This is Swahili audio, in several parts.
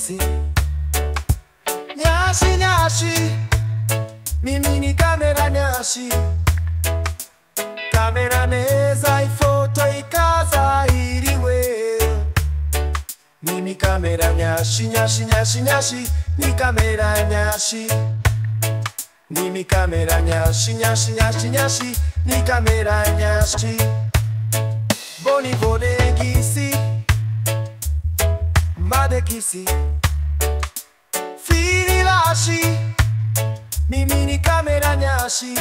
gisi. Nyashi nyashi, mimi ni kamera nyashi. Kamera neza ifoto ikaza iriwe. Mimi kamera nyashi nyashi nyashi nyashi, ni kamera nyashi. Mimi kamera nyashi nyashi nyashi nyashi, ni kamera nyashi. Boni bone gisi, made gisi. Fili lashi, mimi ni kamera nyashi.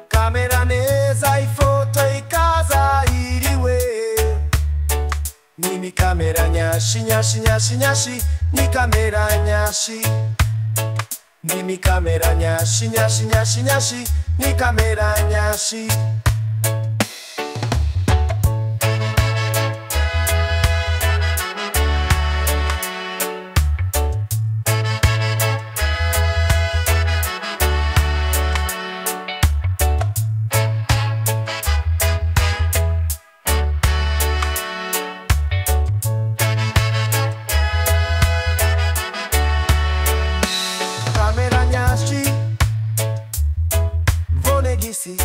Kamera neza ifoto ikaza iriwe. Mimi kamera nyashi nyashi nyashi nyashi, ni kamera nyashi. Mimi kamera nyashi nyashi nyashi nyashi, ni kamera nyashi. Kamera nyashi, bone gisi.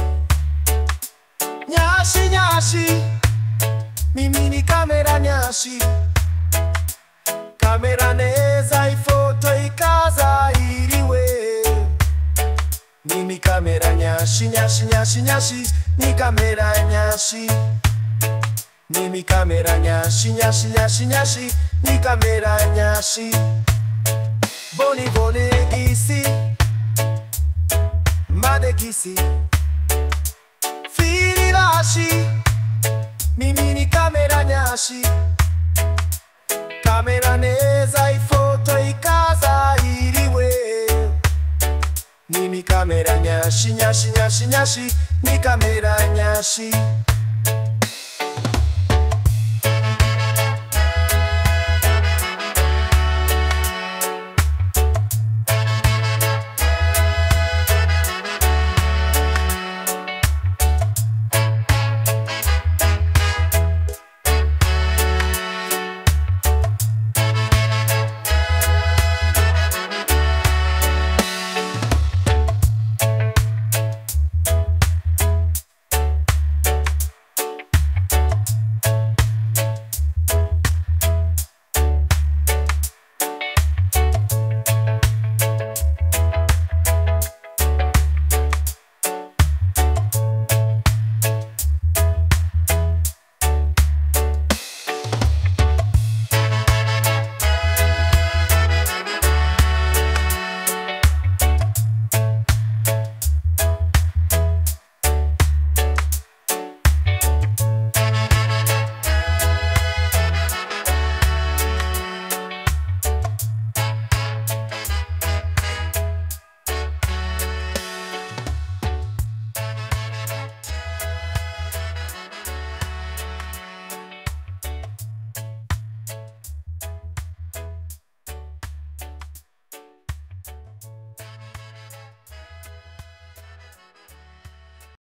Nyashi nyashi, mimi ni kamera nyashi. Kamera neza ifoto ikaza iriwe. Mimi kamera nyashi nyashi nyashi nyashi, ni kamera nyashi. Mimi kamera nyashi nyashi nyashi nyashi, ni kamera nyashi. Boni bone gisi, made gisi. Fili lashi, mimi ni kamera nyashi. Kamera neza ifoto ikaza iriwe. Mimi kamera nyashi nyashi nyashi nyashi, ni kamera nyashi.